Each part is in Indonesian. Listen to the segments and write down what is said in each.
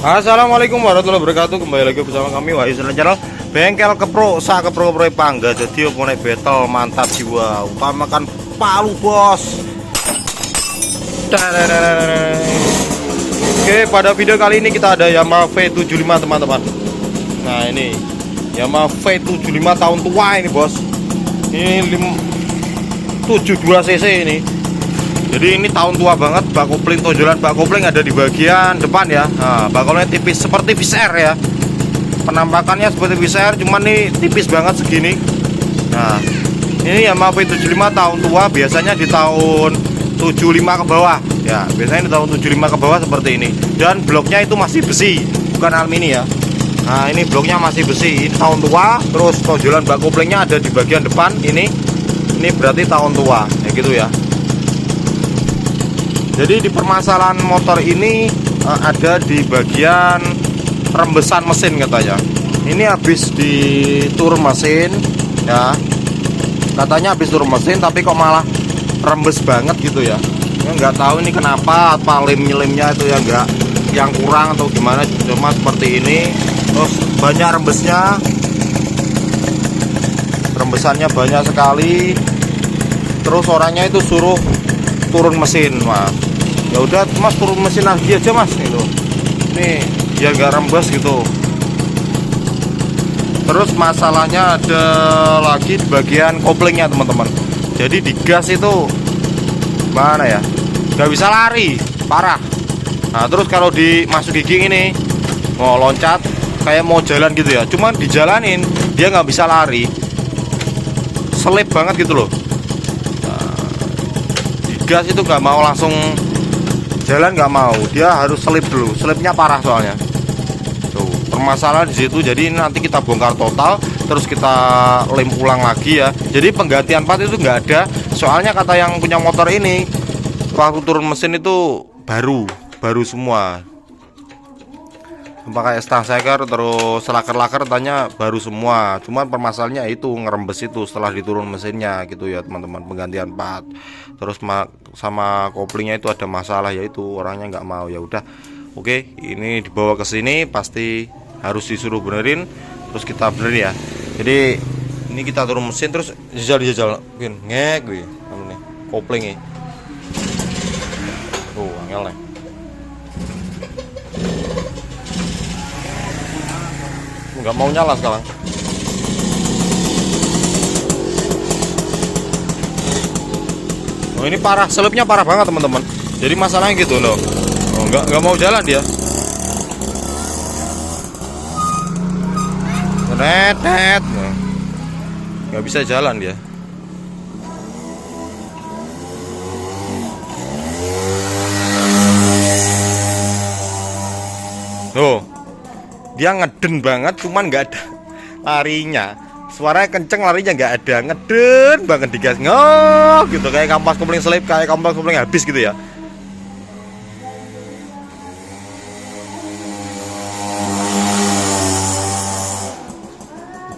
Assalamualaikum warahmatullahi wabarakatuh. Kembali lagi bersama kami Wahyu Channel. Bengkel kepro, sak kepro pangga. Jadi opone battle mantap jiwa. Utamakan palu bos. Oke, pada video kali ini kita ada Yamaha V75 teman-teman. Nah ini Yamaha V75 tahun tua ini bos. Ini 72 cc ini. Jadi ini tahun tua banget. Bak kopling, tonjolan bak kopling ada di bagian depan ya. Nah, bak koplingnya tipis seperti Viz-R ya. Penampakannya seperti Viz-R, cuman nih tipis banget segini. Nah, ini Yamaha V75 tahun tua, biasanya di tahun 75 ke bawah. Ya, biasanya di tahun 75 ke bawah seperti ini. Dan bloknya itu masih besi, bukan alumini ya. Nah, ini bloknya masih besi. Ini tahun tua, terus tonjolan bak koplingnya ada di bagian depan ini. Ini berarti tahun tua, ya gitu ya. Jadi di permasalahan motor ini ada di bagian rembesan mesin katanya. Ini habis diturun mesin ya. Katanya habis turun mesin tapi kok malah rembes banget gitu ya. Nggak tahu ini kenapa, apa lem-lemnya itu ya enggak yang kurang atau gimana, cuma seperti ini. Terus banyak rembesnya. Rembesannya banyak sekali. Terus orangnya itu suruh turun mesin, Mas. Ya udah Mas, turun mesin lagi aja Mas gitu. Nih biar gak rembes gitu. Terus masalahnya ada lagi di bagian koplingnya teman-teman. Jadi di gas itu mana ya, gak bisa lari, parah. Nah terus kalau dimasuk gigi ini mau loncat kayak mau jalan gitu ya, cuman dijalanin dia nggak bisa lari, selip banget gitu loh. Gas itu nggak mau langsung jalan, nggak mau, dia harus selip dulu, selipnya parah soalnya. Tuh permasalahan di situ. Jadi nanti kita bongkar total, terus kita lem ulang lagi ya. Jadi penggantian part itu nggak ada, soalnya kata yang punya motor ini waktu turun mesin itu baru semua. Pakai stang seker terus laker-laker tanya baru semua. Cuman permasalahannya itu ngerembes itu setelah diturun mesinnya gitu ya teman-teman, penggantian part. Terus sama koplingnya itu ada masalah, yaitu orangnya nggak mau. Ya udah, oke, ini dibawa ke sini pasti harus disuruh benerin, terus kita benerin ya. Jadi ini kita turun mesin terus jajal ngek gue nih koplingnya. Tuh angel nih. Nggak mau nyala sekarang. Oh ini parah, selipnya parah banget teman-teman. Jadi masalahnya gitu loh. Oh, nggak mau jalan dia. Netet, nggak bisa jalan dia. Tuh. Dia ngeden banget, cuman nggak ada larinya. Suaranya kenceng, larinya nggak ada. Ngeden banget di gas, ngok gitu, kayak kampas kopling selip, kayak kampas kopling habis gitu ya.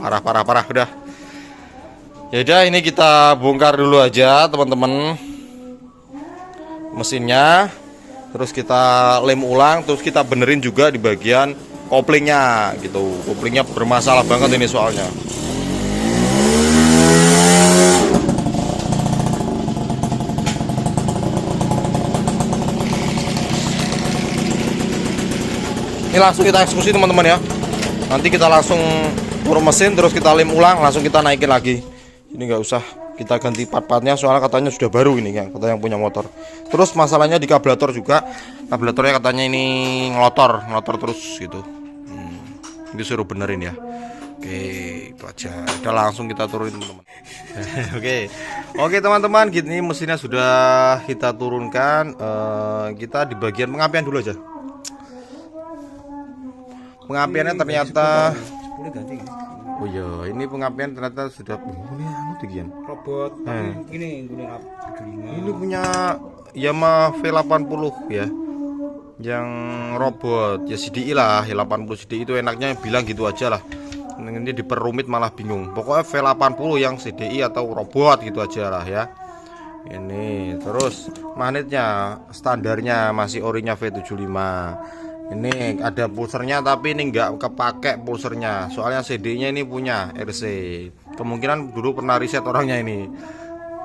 Parah udah. Ya udah, ini kita bongkar dulu aja teman-teman mesinnya. Terus kita lem ulang, terus kita benerin juga di bagian koplingnya gitu. Koplingnya bermasalah banget ini soalnya. Ini langsung kita eksekusi teman-teman ya. Nanti kita langsung turun mesin, terus kita lem ulang, langsung kita naikin lagi. Ini nggak usah kita ganti part-partnya, soalnya katanya sudah baru ini ya, kata yang punya motor. Terus masalahnya di karburator juga, karburatornya katanya ini ngelotor terus gitu. Ini suruh benerin ya. Oke, itu aja. Udah langsung kita turunin teman-teman. Oke teman-teman, gini mesinnya sudah kita turunkan. Kita di bagian pengapian dulu aja. Pengapiannya ternyata oh iya, ini pengapian ternyata sudah robot. Ini punya Yamaha V80 ya, yang robot ya, CDI lah ya, 80 CDI itu enaknya bilang gitu aja lah. Ini diperumit malah bingung. Pokoknya V80 yang CDI atau robot gitu aja lah ya. Ini terus magnetnya standarnya masih orinya V75. Ini ada pulsernya tapi ini nggak kepake pulsernya. Soalnya CD-nya ini punya RC. Kemungkinan dulu pernah riset orangnya ini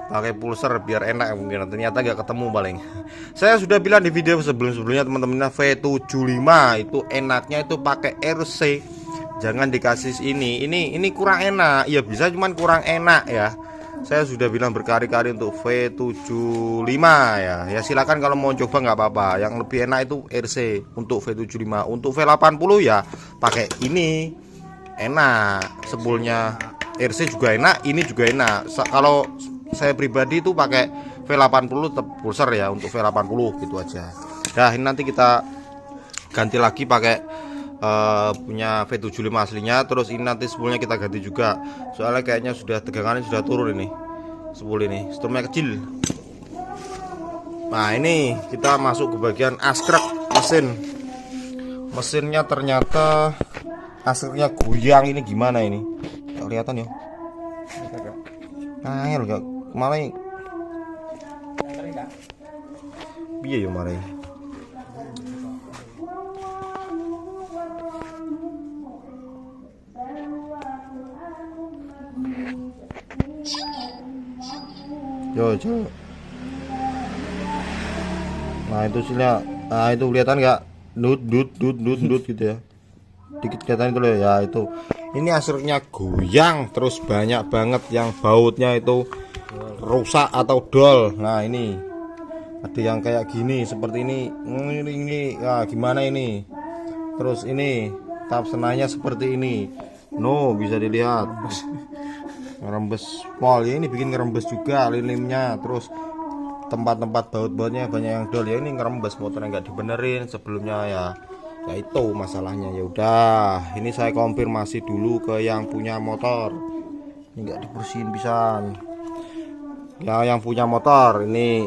pakai pulser biar enak mungkin. Ternyata nggak ketemu paling. Saya sudah bilang di video sebelum-sebelumnya teman-teman, V75 itu enaknya itu pakai RC. Jangan dikasih ini kurang enak. Ya bisa cuman kurang enak ya. Saya sudah bilang berkali-kali untuk V75 ya. Ya silakan kalau mau coba nggak apa-apa. Yang lebih enak itu RC untuk V75. Untuk V80 ya pakai ini. Enak. Spoolnya RC juga enak, ini juga enak. Kalau saya pribadi itu pakai V80 tetap pulser ya untuk V80 gitu aja. Nah, ini nanti kita ganti lagi pakai punya V75 aslinya. Terus ini nanti spoolnya kita ganti juga. Soalnya kayaknya sudah tegangannya sudah turun ini. Spool ini, strumnya kecil. Nah, ini kita masuk ke bagian askrek mesin. Mesinnya ternyata askriknya goyang, ini gimana ini? Nggak kelihatan ya. Angel gak malah. Piye ya malah. Yo. Nah itu sihnya, nah itu kelihatan nggak? Dut gitu ya. Dikit kelihatan itu loh ya itu. Ini asruknya goyang terus banyak banget yang bautnya itu rusak atau dol. Nah ini ada yang kayak gini seperti ini. Nah, gimana ini? Terus ini tap senanya seperti ini. No bisa dilihat. Ngerembes pol ya, ini bikin ngerembes juga limnya. Terus tempat-tempat baut-bautnya banyak yang dol ya, ini ngerembes, motornya nggak dibenerin sebelumnya ya itu masalahnya. Ya udah, ini saya konfirmasi dulu ke yang punya motor, ini nggak dibersihin pisan ya. Yang punya motor ini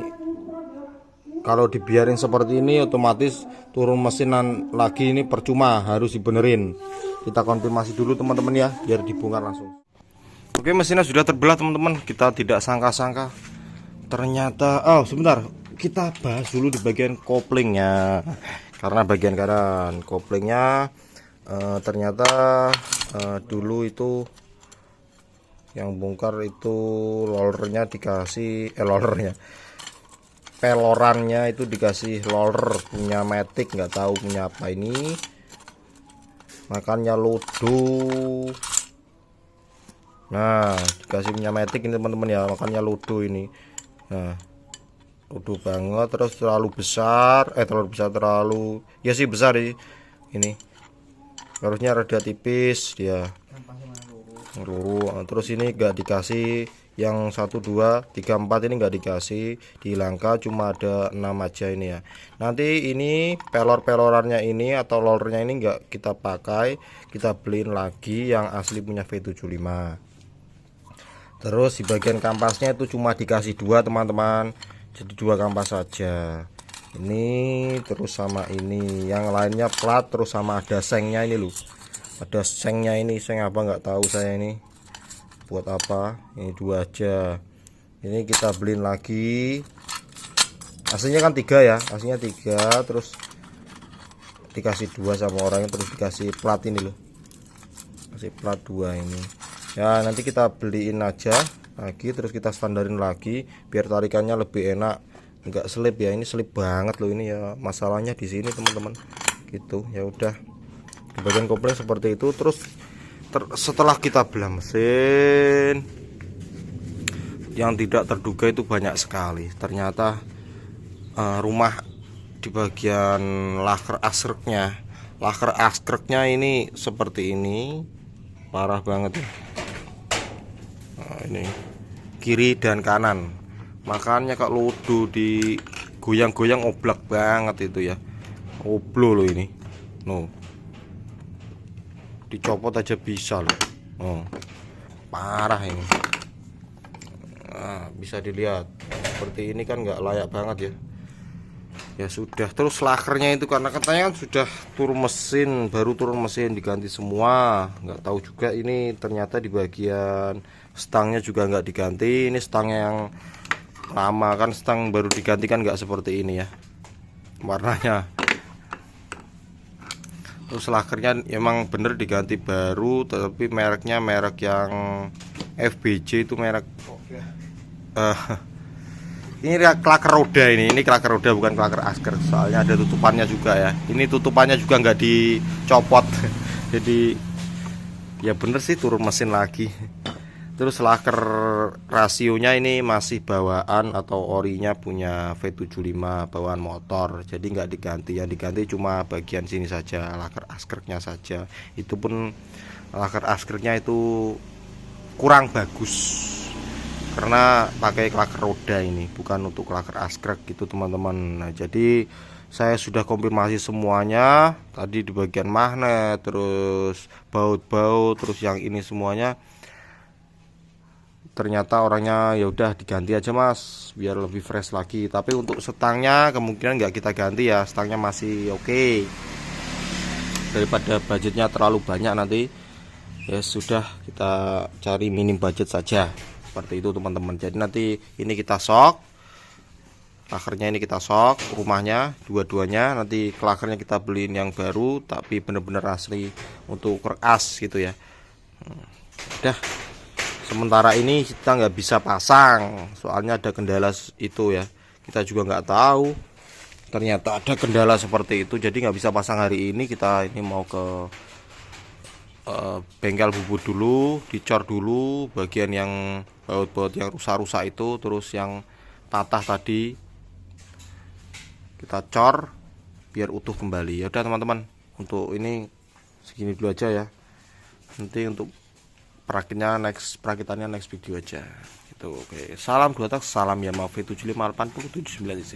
kalau dibiarin seperti ini otomatis turun mesinan lagi, ini percuma, harus dibenerin. Kita konfirmasi dulu teman-teman ya, biar dibongkar langsung. Oke, mesinnya sudah terbelah teman-teman. Kita tidak sangka-sangka ternyata, sebentar, kita bahas dulu di bagian koplingnya. Karena bagian kanan koplingnya ternyata dulu itu yang bongkar itu rollernya dikasih pelorannya itu dikasih roller punya Matic, nggak tahu punya apa ini, makanya lodo. Nah dikasih punya Matic ini teman-teman ya, makanya lodo ini. Nah lodo banget, terus terlalu besar, terlalu ya sih besar ini harusnya rada tipis dia luru. Terus ini enggak dikasih yang 1 2 3 4 ini enggak dikasih, di langka cuma ada 6 aja ini ya. Nanti ini pelorannya ini atau rollernya ini enggak kita pakai, kita beliin lagi yang asli punya V75. Terus di bagian kampasnya itu cuma dikasih 2 teman-teman, jadi 2 kampas saja ini. Terus sama ini yang lainnya plat, terus sama ada sengnya ini loh, ada sengnya ini, seng apa nggak tahu saya ini buat apa. Ini 2 aja, ini kita beliin lagi. Aslinya kan 3 ya, aslinya 3, terus dikasih 2 sama orangnya, terus dikasih plat ini loh, kasih plat 2 ini ya. Nanti kita beliin aja lagi, terus kita standarin lagi biar tarikannya lebih enak, enggak selip ya. Ini selip banget loh ini ya, masalahnya di sini teman-teman gitu. Ya udah, di bagian kopling seperti itu. Terus setelah kita belah mesin, yang tidak terduga itu banyak sekali ternyata. Rumah di bagian laker askreknya ini seperti ini, parah banget ya. Nah, ini kiri dan kanan, makanya kalau lodo di goyang-goyang oblak banget itu ya, oblo loh ini. No, dicopot aja bisa loh. Parah ini. Nah, bisa dilihat seperti ini kan nggak layak banget ya. Ya sudah. Terus lakernya itu karena katanya kan sudah turun mesin, baru turun mesin diganti semua, nggak tahu juga ini. Ternyata di bagian stangnya juga nggak diganti. Ini stangnya yang lama, kan stang baru diganti kan nggak seperti ini ya warnanya. Terus lakernya emang bener diganti baru, tapi mereknya merek yang FBJ, itu merek ini klaker roda, ini klaker roda bukan klaker asker, soalnya ada tutupannya juga ya. Ini tutupannya juga nggak dicopot jadi ya bener sih turun mesin lagi. Terus laker rasionya ini masih bawaan atau orinya punya V75 bawaan motor, jadi nggak diganti. Yang diganti cuma bagian sini saja, laker askernya saja. Itu pun laker askernya itu kurang bagus karena pakai laker roda, ini bukan untuk laker askrek gitu teman-teman. Nah, jadi saya sudah konfirmasi semuanya tadi di bagian magnet, terus baut-baut, terus yang ini semuanya. Ternyata orangnya ya udah diganti aja mas biar lebih fresh lagi. Tapi untuk setangnya kemungkinan nggak kita ganti ya, setangnya masih oke. Daripada budgetnya terlalu banyak nanti, ya sudah kita cari minim budget saja, seperti itu teman-teman. Jadi nanti ini kita sok lakernya, ini kita sok rumahnya dua-duanya, nanti klakernya kita beliin yang baru tapi bener-bener asli untuk keras gitu ya. Udah, sementara ini kita nggak bisa pasang soalnya ada kendala itu ya, kita juga nggak tahu ternyata ada kendala seperti itu, jadi nggak bisa pasang hari ini. Kita ini mau ke bengkel bubut dulu, dicor dulu bagian yang baut-baut yang rusak-rusak itu, terus yang patah tadi kita cor biar utuh kembali. Ya udah teman-teman, untuk ini segini dulu aja ya, nanti untuk perakitannya next video aja gitu. Oke, salam 2 tak, salam Yamaha V75 80 79 cc.